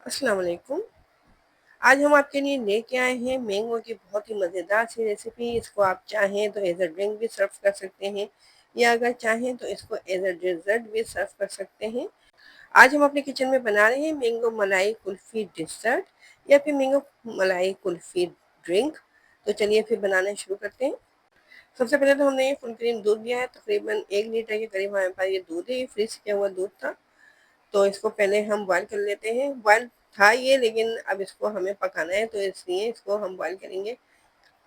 अस्सलाम वालेकुम। आज हम आपके लिए लेके आए हैं मैंगो की बहुत ही मज़ेदार सी रेसिपी। इसको आप चाहें तो एज अ ड्रिंक भी सर्व कर सकते हैं या अगर चाहें तो इसको एज अ डेजर्ट भी सर्व कर सकते हैं। आज हम अपने किचन में बना रहे हैं मैंगो मलाई कुल्फ़ी डेजर्ट या फिर मैंगो मलाई कुल्फ़ी ड्रिंक। तो चलिए फिर बनाना शुरू करते हैं। सबसे पहले तो हमने ये फुल क्रीम दूध लिया है, तकरीबन 1 लीटर के करीब हमारे पास ये दूध है। ये फ्रीज किया हुआ दूध था, तो इसको पहले हम बॉईल कर लेते हैं। बॉईल था ये, लेकिन अब इसको हमें पकाना है, तो इसलिए इसको हम बॉईल करेंगे।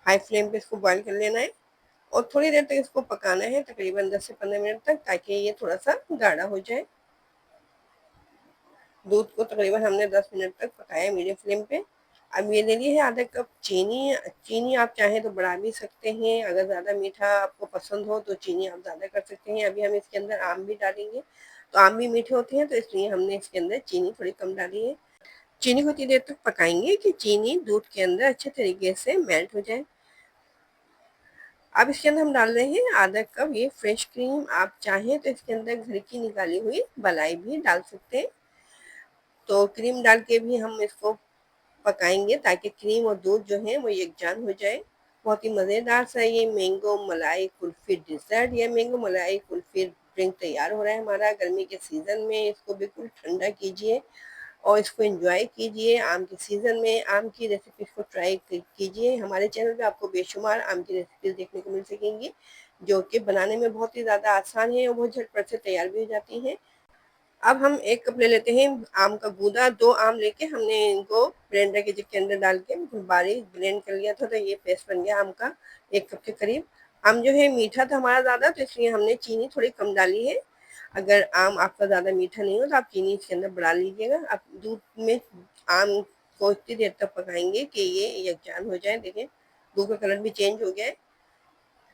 हाई फ्लेम पे इसको बॉईल कर लेना है और थोड़ी देर तक इसको पकाना है, तकरीबन 10 से 15 मिनट तक, ताकि ये थोड़ा सा गाढ़ा हो जाए। दूध को तकरीबन हमने 10 मिनट तक पकाया मीडियम फ्लेम पे। अब ये ले ली है आधा कप चीनी। चीनी आप चाहें तो बढ़ा भी सकते हैं, अगर ज़्यादा मीठा आपको पसंद हो तो चीनी आप ज़्यादा कर सकते हैं। अभी हम इसके अंदर आम भी डालेंगे, तो आम भी मीठे होते हैं, तो इसलिए हमने इसके अंदर चीनी थोड़ी कम डाली है। चीनी को इतनी देर तक पकाएंगे कि चीनी दूध के अंदर अच्छे तरीके से मेल्ट हो जाए। अब इसके अंदर हम डाल रहे हैं आधा कप ये फ्रेश क्रीम। आप चाहें तो इसके अंदर घर की निकाली हुई मलाई भी डाल सकते हैं। तो क्रीम डाल के भी हम इसको पकाएंगे ताकि क्रीम और दूध जो है वो यकजान हो जाए। बहुत ही मज़ेदार सा ये मैंगो मलाई कुल्फी डिज़र्ट या मैंगो मलाई कुल्फी ड्रिंक तैयार हो रहा है हमारा गर्मी के सीज़न में। इसको बिल्कुल ठंडा कीजिए और इसको एंजॉय कीजिए। आम के सीज़न में आम की रेसिपीज़ को ट्राई कीजिए। हमारे चैनल पे आपको बेशुमार आम की रेसिपीज़ देखने को मिल सकेंगी, जो कि बनाने में बहुत ही ज़्यादा आसान है और बहुत झटपट से तैयार भी हो जाती हैं। अब हम 1 कप ले लेते हैं आम का गूदा। 2 आम लेके हमने इनको ब्लेंडर के जग के अंदर डाल के बिल्कुल बारीक ब्लेंड कर लिया था, तो ये पेस्ट बन गया आम का 1 कप के करीब। आम जो है मीठा था हमारा ज़्यादा, तो इसलिए हमने चीनी थोड़ी कम डाली है। अगर आम आपका ज़्यादा मीठा नहीं हो तो आप चीनी इसके अंदर बढ़ा लीजिएगा। आप दूध में आम को इतनी देर तक पकाएंगे कि ये यकजान हो जाए। देखें, दूध का कलर भी चेंज हो गया है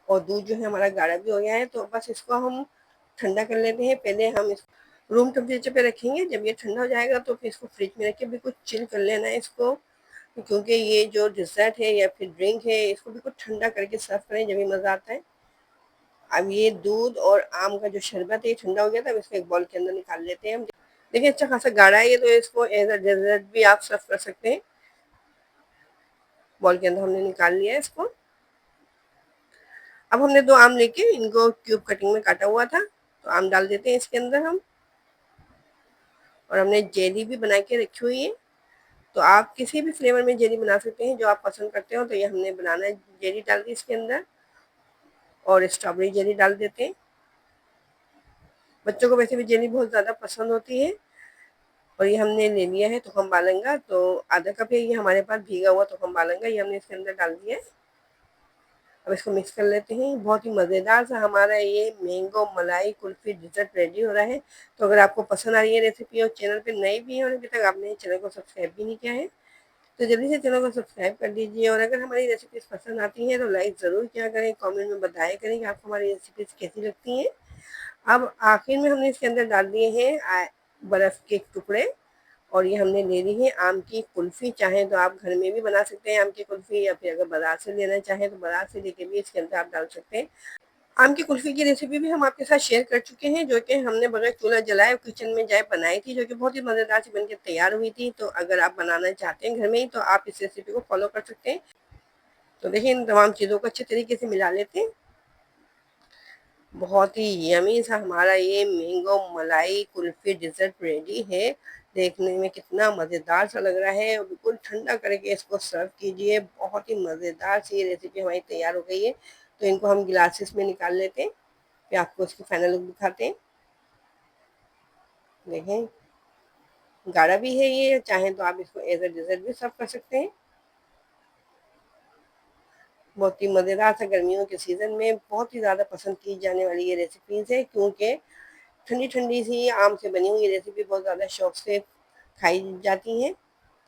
और दूध जो है हमारा गाढ़ा भी हो गया है। तो बस इसको हम ठंडा कर लेते हैं। पहले हम इसको रूम टेम्परेचर पे रखेंगे। जब ये ठंडा हो जाएगा तो फिर इसको फ्रिज में रख के बिल्कुल चिल कर लेना है इसको, क्योंकि ये जो डिज़र्ट है या फिर ड्रिंक है, इसको बिल्कुल ठंडा करके सर्व करें, जब ये मज़ा आता है। अब ये दूध और आम का जो शरबत है ये ठंडा हो गया था। अब इसको एक बाउल के अंदर निकाल लेते हैं हम। देखिए, अच्छा खासा गाढ़ा है ये, तो इसको एज अ डेजर्ट भी आप सर्व कर सकते हैं। बाउल के अंदर हमने निकाल लिया है इसको। अब हमने 2 आम लेके इनको क्यूब कटिंग में काटा हुआ था, तो आम डाल देते हैं इसके अंदर हम। और हमने जेली भी बना के रखी हुई है, तो आप किसी भी फ्लेवर में जेली बना सकते हैं जो आप पसंद करते हो। तो ये हमने बनाना है, जेली डाल दी इसके अंदर और स्ट्रॉबेरी जेली डाल देते हैं। बच्चों को वैसे भी जेली बहुत ज़्यादा पसंद होती है। और ये हमने ले लिया है तुखम बालंगा, तो आधा कप है ये हमारे पास भीगा हुआ तुखम बालंगा, ये हमने इसके अंदर डाल दिया है। अब इसको मिक्स कर लेते हैं। बहुत ही मज़ेदार सा हमारा ये मैंगो मलाई कुल्फी डिज़र्ट रेडी हो रहा है। तो अगर आपको पसंद आ रही है रेसिपी और चैनल पे नए भी हैं और अभी तक आपने चैनल को सब्सक्राइब भी नहीं किया है, तो जल्दी से चैनल को सब्सक्राइब कर दीजिए। और अगर हमारी रेसिपीज़ पसंद आती हैं तो लाइक ज़रूर किया करें, कमेंट में बताया करें कि आपको हमारी रेसिपीज़ कैसी लगती हैं। अब आखिर में हमने इसके अंदर डाल दिए हैं बर्फ़ के टुकड़े। और ये हमने ले ली है आम की कुल्फ़ी। चाहें तो आप घर में भी बना सकते हैं आम की कुल्फ़ी, या फिर अगर बाज़ार से लेना चाहें तो बाज़ार से लेके भी इसके अंदर आप डाल सकते हैं। आम की कुल्फ़ी की रेसिपी भी हम आपके साथ शेयर कर चुके हैं, जो कि हमने बगैर चूल्हा जलाए किचन में जाए बनाई थी, जो कि बहुत ही मज़ेदार सी बनके तैयार हुई थी। तो अगर आप बनाना चाहते हैं घर में ही, तो आप इस रेसिपी को फ़ॉलो कर सकते हैं। तो देखिए, इन तमाम चीज़ों को अच्छे तरीके से मिला लेते हैं। बहुत ही यमी सा हमारा ये मैंगो मलाई कुल्फी डिज़र्ट रेडी है। देखने में कितना मज़ेदार सा लग रहा है, और बिल्कुल ठंडा करके इसको सर्व कीजिए। बहुत ही मज़ेदार सी ये रेसिपी हमारी तैयार हो गई है। तो इनको हम ग्लासेस में निकाल लेते हैं, फिर आपको इसकी फाइनल लुक दिखाते हैं। देखें, गाढ़ा भी है ये, चाहें तो आप इसको एज अ डेजर्ट भी सर्व कर सकते हैं। बहुत ही मज़ेदार सा गर्मियों के सीज़न में बहुत ही ज़्यादा पसंद की जाने वाली ये रेसिपीज़ है, क्योंकि ठंडी ठंडी सी आम से बनी हुई रेसिपी बहुत ज़्यादा शौक से खाई जाती हैं।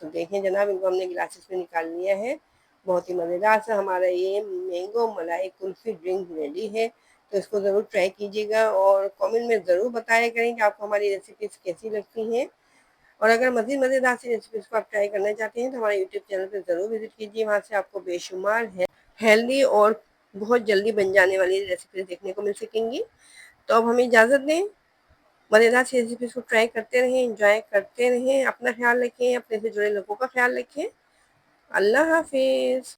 तो देखें जनाब, इनको हमने ग्लासेस में निकाल लिया है। बहुत ही मज़ेदार सा हमारा ये मैंगो मलाई कुल्फ़ी ड्रिंक रेडी है। तो इसको ज़रूर ट्राई कीजिएगा और कमेंट में ज़रूर बताया करें कि आपको हमारी रेसिपीज़ कैसी लगती हैं। और अगर मज़ीद मज़ेदार सी रेसिपीज़ को आप ट्राई करना चाहते हैं तो हमारे यूट्यूब चैनल पर ज़रूर विज़िट कीजिए। वहाँ से आपको बेशुमार हेल्दी और बहुत जल्दी बन जाने वाली रेसिपीज़ देखने को मिल सकेंगी। तो अब हमें इजाज़त दें। मज़ेदार सी रेसिपीज़ को ट्राई करते रहें, एंजॉय करते रहें। अपना ख्याल रखें, अपने से जुड़े लोगों का ख्याल रखें। अल्लाह हाफिज़।